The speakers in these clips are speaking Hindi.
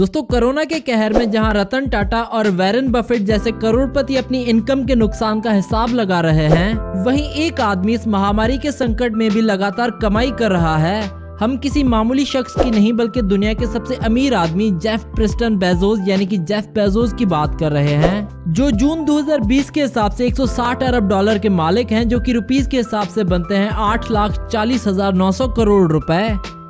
दोस्तों कोरोना के कहर में जहां रतन टाटा और वॉरेन बफेट जैसे करोड़पति अपनी इनकम के नुकसान का हिसाब लगा रहे हैं, वहीं एक आदमी इस महामारी के संकट में भी लगातार कमाई कर रहा है। हम किसी मामूली शख्स की नहीं बल्कि दुनिया के सबसे अमीर आदमी जेफ प्रिस्टन बेजोस यानी कि जेफ बेजोस की बात कर रहे हैं, जो जून 2020 के हिसाब से 160 अरब डॉलर के मालिक हैं, जो कि रुपीस के हिसाब से बनते हैं 8,40,900 करोड़ रुपए।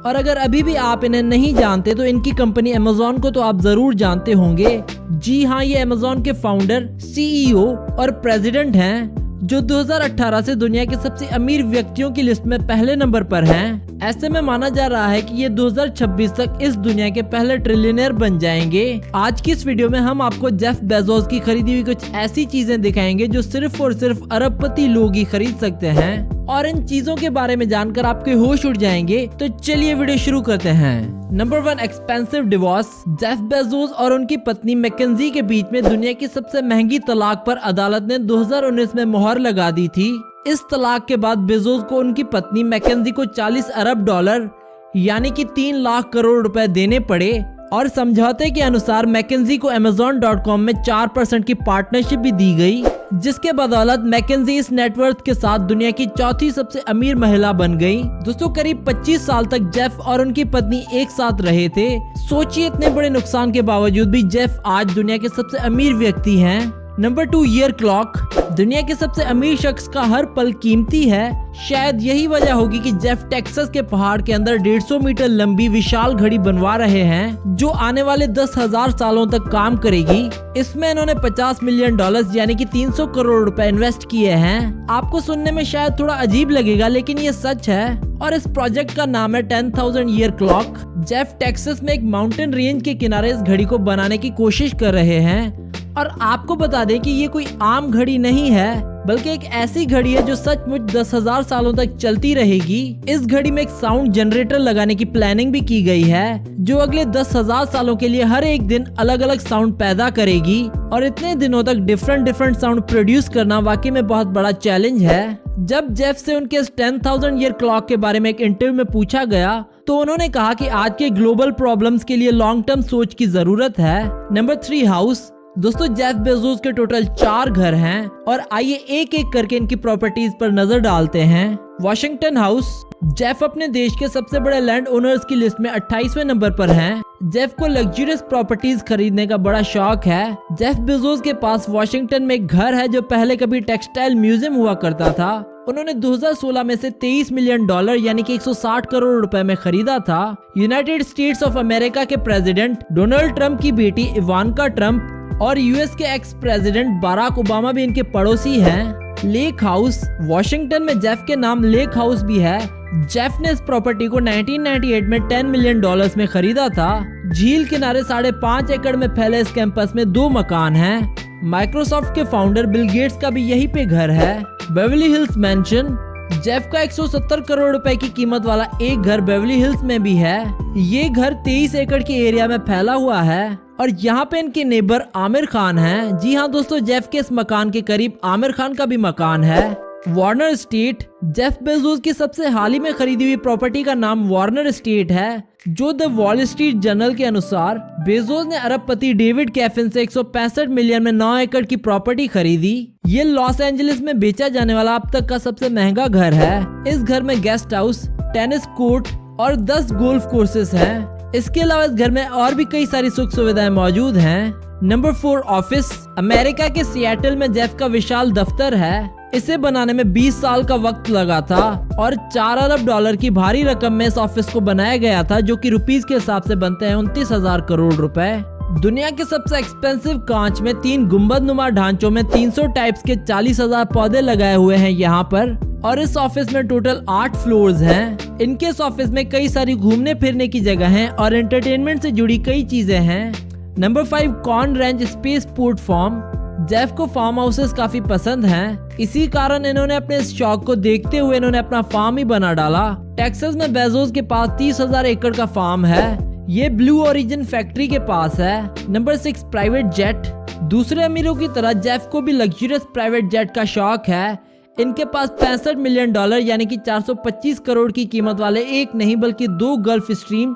और अगर अभी भी आप इन्हें नहीं जानते तो इनकी कंपनी अमेज़न को तो आप जरूर जानते होंगे। जी हाँ, ये अमेज़न के फाउंडर, सीईओ और प्रेसिडेंट हैं, जो 2018 से दुनिया के सबसे अमीर व्यक्तियों की लिस्ट में पहले नंबर पर हैं। ऐसे में माना जा रहा है कि ये 2026 तक इस दुनिया के पहले ट्रिलियनर बन जाएंगे। आज की इस वीडियो में हम आपको जेफ बेजोस की खरीदी हुई कुछ ऐसी चीजें दिखाएंगे जो सिर्फ और सिर्फ अरबपति लोग ही खरीद सकते हैं, और इन चीजों के बारे में जानकर आपके होश उड़ जाएंगे। तो चलिए वीडियो शुरू करते हैं। Number 1, expensive divorce. Jeff Bezos और उनकी पत्नी मैकेंजी के बीच में दुनिया की सबसे महंगी तलाक पर अदालत ने 2019 में मोहर लगा दी थी। इस तलाक के बाद बेजोस को उनकी पत्नी मैकेंजी को 40 अरब डॉलर यानी कि 3 लाख करोड़ रुपए देने पड़े, और समझौते के अनुसार मैकेंजी को Amazon.com में 4% की पार्टनरशिप भी दी गई, जिसके बदौलत मैकेंजी इस नेटवर्थ के साथ दुनिया की चौथी सबसे अमीर महिला बन गई। दोस्तों करीब 25 साल तक जेफ और उनकी पत्नी एक साथ रहे थे। सोचिए, इतने बड़े नुकसान के बावजूद भी जेफ आज दुनिया के सबसे अमीर व्यक्ति हैं। Number 2, year clock. दुनिया के सबसे अमीर शख्स का हर पल कीमती है। शायद यही वजह होगी कि जेफ टेक्सास के पहाड़ के अंदर 150 मीटर लंबी विशाल घड़ी बनवा रहे हैं, जो आने वाले 10,000 सालों तक काम करेगी। इसमें इन्होंने $50 मिलियन यानी कि 300 करोड़ रुपए इन्वेस्ट किए हैं। आपको सुनने में शायद थोड़ा अजीब लगेगा, लेकिन ये सच है, और इस प्रोजेक्ट का नाम है 10,000 ईयर क्लॉक। जेफ टेक्सास में एक माउंटेन रेंज के किनारे इस घड़ी को बनाने की कोशिश कर रहे हैं, और आपको बता दें कि ये कोई आम घड़ी नहीं है, बल्कि एक ऐसी घड़ी है जो सचमुच 10,000 सालों तक चलती रहेगी। इस घड़ी में एक साउंड जनरेटर लगाने की प्लानिंग भी की गई है, जो अगले 10,000 सालों के लिए हर एक दिन अलग अलग साउंड पैदा करेगी, और इतने दिनों तक डिफरेंट साउंड प्रोड्यूस करना वाकई में बहुत बड़ा चैलेंज है। जब जेफ से उनके इस 10,000 ईयर क्लॉक के बारे में एक इंटरव्यू में पूछा गया, तो उन्होंने कहा कि आज के ग्लोबल प्रॉब्लम्स के लिए लॉन्ग टर्म सोच की जरूरत है। Number 3, house. दोस्तों जेफ बेजोस के टोटल 4 घर हैं, और आइए एक एक करके इनकी प्रॉपर्टीज पर नजर डालते हैं। Washington house. जेफ अपने देश के सबसे बड़े लैंड ओनर्स की लिस्ट में 28वें नंबर पर हैं। जेफ को लग्जरियस प्रॉपर्टीज खरीदने का बड़ा शौक है। जेफ बेजोस के पास वॉशिंगटन में एक घर है जो पहले कभी टेक्सटाइल म्यूजियम हुआ करता था। उन्होंने 2016 में से $23 मिलियन यानी कि 160 करोड़ रुपए में खरीदा था। यूनाइटेड स्टेट्स ऑफ अमेरिका के प्रेसिडेंट डोनाल्ड ट्रंप की बेटी इवानका ट्रंप और यूएस के एक्स प्रेसिडेंट बराक ओबामा भी इनके पड़ोसी हैं। Lake house. वॉशिंगटन में जेफ के नाम लेक हाउस भी है। जेफ ने इस प्रॉपर्टी को 1998 में $10 मिलियन में खरीदा था। झील किनारे 5.5 एकड़ में फैले इस कैंपस में 2 मकान हैं। माइक्रोसॉफ्ट के फाउंडर बिल गेट्स का भी यही पे घर है। Beverly hills mention. जेफ का 170 करोड़ रुपए की कीमत वाला एक घर बेवरली हिल्स में भी है। ये घर 23 एकड़ के एरिया में फैला हुआ है, और यहाँ पे इनके नेबर आमिर खान हैं। जी हाँ दोस्तों, जेफ के इस मकान के करीब आमिर खान का भी मकान है। Warner state. जेफ बेजोस की सबसे हाल ही में खरीदी हुई प्रॉपर्टी का नाम वार्नर स्टेट है, जो द वॉल स्ट्रीट जर्नल के अनुसार बेजोस ने अरबपति डेविड कैफिन से 165 मिलियन में 9 एकड़ की प्रॉपर्टी खरीदी। ये लॉस एंजलिस में बेचा जाने वाला अब तक का सबसे महंगा घर है। इस घर में गेस्ट हाउस, टेनिस कोर्ट और 10 गोल्फ कोर्सेस हैं। इसके अलावा इस घर में और भी कई सारी सुख सुविधाएं मौजूद हैं। Number 4, office. अमेरिका के सिएटल में जेफ का विशाल दफ्तर है। इसे बनाने में 20 साल का वक्त लगा था, और 4 अरब डॉलर की भारी रकम में इस ऑफिस को बनाया गया था, जो कि रुपीस के हिसाब से बनते हैं 29,000 करोड़ रुपए। दुनिया के सबसे एक्सपेंसिव कांच में 3 गुंबद नुमा ढांचों में 300 टाइप्स के 40,000 पौधे लगाए हुए हैं यहाँ पर, और इस ऑफिस में टोटल 8 फ्लोर्स हैं। इनके इस ऑफिस में कई सारी घूमने फिरने की जगह हैं, और एंटरटेनमेंट से जुड़ी कई चीजें हैं। Number 5, Corn Ranch spaceport farm. Jeff को फार्म हाउसेस काफी पसंद हैं, इसी कारण इन्होंने अपने इस शौक को देखते हुए इन्होंने अपना फार्म ही बना डाला। टेक्सास में बेजोस के पास 30,000 एकड़ का फार्म है। ये ब्लू ओरिजिन फैक्ट्री के पास है। Number 6, private jet. दूसरे अमीरों की तरह जेफ को भी लग्जरियस प्राइवेट जेट का शौक है। इनके पास $65 मिलियन यानी कि 425 करोड़ की कीमत वाले एक नहीं बल्कि 2 गल्फ स्ट्रीम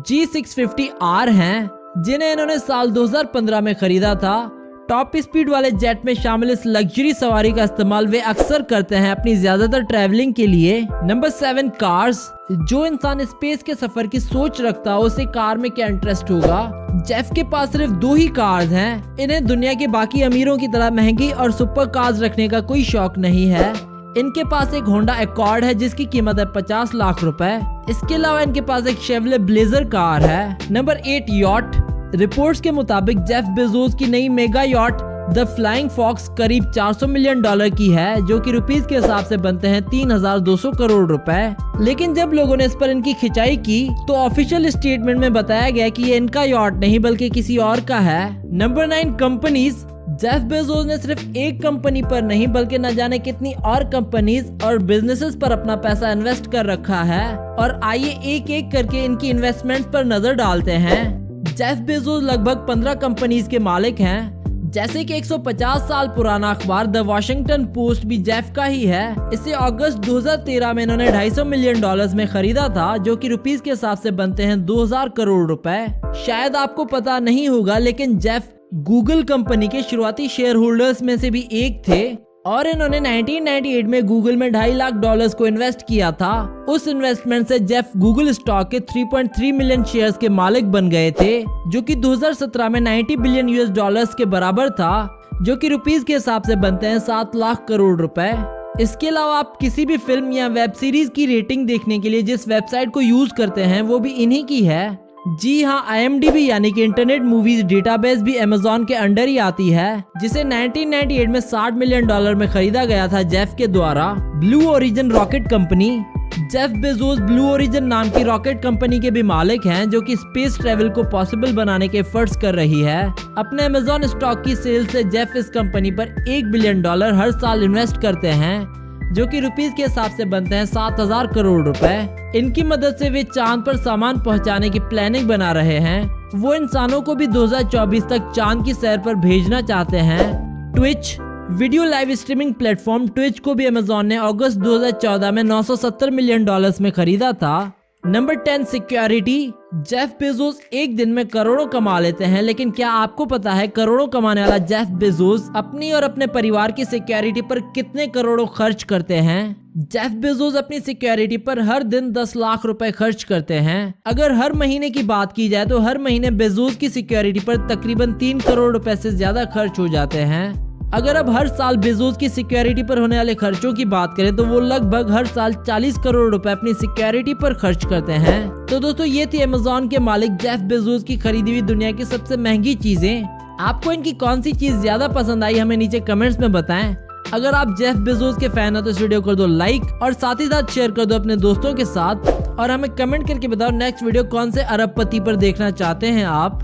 G650R हैं। जिन्हें इन्होंने साल 2015 में खरीदा था। टॉप स्पीड वाले जेट में शामिल इस लग्जरी सवारी का इस्तेमाल वे अक्सर करते हैं अपनी ज्यादातर ट्रैवलिंग के लिए। Number 7 cars. जो इंसान स्पेस के सफर की सोच रखता हो उसे कार में क्या इंटरेस्ट होगा। जेफ के पास सिर्फ 2 ही कार्स हैं। इन्हें दुनिया के बाकी अमीरों की तरह महंगी और सुपर कार्स रखने का कोई शौक नहीं है। इनके पास एक होंडा एकॉर्ड है जिसकी कीमत है 50 लाख रुपए। इसके अलावा इनके पास एक शेवले ब्लेजर कार है। Number 8 yacht. रिपोर्ट्स के मुताबिक जेफ बेजोस की नई mega yacht the Flying Fox करीब $400 मिलियन की है, जो कि रुपीस के हिसाब से बनते हैं 3200 करोड़ रुपए। लेकिन जब लोगों ने इस पर इनकी खिंचाई की तो ऑफिशियल स्टेटमेंट में बताया गया कि ये इनका यॉट नहीं बल्कि किसी और का है। Number 9 companies. जेफ बेजोस ने सिर्फ एक कंपनी पर नहीं बल्कि न जाने कितनी और कंपनीज और बिजनेसेस पर अपना पैसा इन्वेस्ट कर रखा है। और आइए एक एक करके इनकी इन्वेस्टमेंट पर नजर डालते हैं। जेफ बेजोस लगभग 15 कंपनीज के मालिक हैं, जैसे कि 150 साल पुराना अखबार द वॉशिंगटन पोस्ट भी जेफ का ही है। इसे अगस्त 2013 में इन्होंने $250 मिलियन में खरीदा था, जो कि रुपीस के हिसाब से बनते हैं 2000 करोड़ रुपए। शायद आपको पता नहीं होगा लेकिन जेफ गूगल कंपनी के शुरुआती शेयर होल्डर्स में से भी एक थे और इन्होंने 1998 में गूगल में $2.5 लाख को इन्वेस्ट किया था। उस इन्वेस्टमेंट से जेफ गूगल स्टॉक के 3.3 मिलियन शेयर्स के मालिक बन गए थे, जो कि 2017 में $90 बिलियन के बराबर था, जो कि रुपीस के हिसाब से बनते हैं 7 लाख करोड़ रुपए। इसके अलावा आप किसी भी फिल्म या वेब सीरीज की रेटिंग देखने के लिए जिस वेबसाइट को यूज करते हैं वो भी इन्हीं की है। जी हाँ, IMDb यानी कि इंटरनेट मूवीज डेटाबेस भी अमेज़न के अंडर ही आती है, जिसे 1998 में $60 मिलियन में खरीदा गया था जेफ के द्वारा। Blue origin rocket company. Jeff Bezos blue origin नाम की रॉकेट कंपनी के भी मालिक हैं, जो कि स्पेस ट्रेवल को पॉसिबल बनाने के एफर्ट्स कर रही है। अपने अमेज़न स्टॉक की सेल से जेफ इस कंपनी पर $1 बिलियन हर साल इन्वेस्ट करते हैं, जो कि रुपीस के हिसाब से बनते हैं 7000 करोड़ रुपए। इनकी मदद से वे चांद पर सामान पहुंचाने की प्लानिंग बना रहे हैं। वो इंसानों को भी 2024 तक चांद की सैर पर भेजना चाहते हैं। Twitch. Video live streaming platform Twitch को भी अमेज़न ने अगस्त 2014 में $970 मिलियन में खरीदा था। Number 10 security. जेफ बेजोस एक दिन में करोड़ों कमा लेते हैं, लेकिन क्या आपको पता है करोड़ों कमाने वाला जेफ बेजोस अपनी और अपने परिवार की सिक्योरिटी पर कितने करोड़ों खर्च करते हैं। जेफ बेजोस अपनी सिक्योरिटी पर हर दिन 10 लाख रुपए खर्च करते हैं। अगर हर महीने की बात की जाए तो हर महीने बेजोस की सिक्योरिटी पर तकरीबन 3 करोड़ रुपए से ज्यादा खर्च हो जाते हैं। अगर अब हर साल बेजोस की सिक्योरिटी पर होने वाले खर्चों की बात करें तो वो लगभग हर साल 40 करोड़ रुपए अपनी सिक्योरिटी पर खर्च करते हैं। तो दोस्तों ये थी अमेज़न के मालिक जेफ बेजोस की खरीदी हुई दुनिया की सबसे महंगी चीजें। आपको इनकी कौन सी चीज ज्यादा पसंद आई हमें नीचे कमेंट्स में बताएं। अगर आप जेफ बेजोस के फैन हो तो इस वीडियो कर दो लाइक और साथ ही साथ शेयर कर दो अपने दोस्तों के साथ, और हमें कमेंट करके बताओ नेक्स्ट वीडियो कौन से अरबपति पर देखना चाहते हैं आप।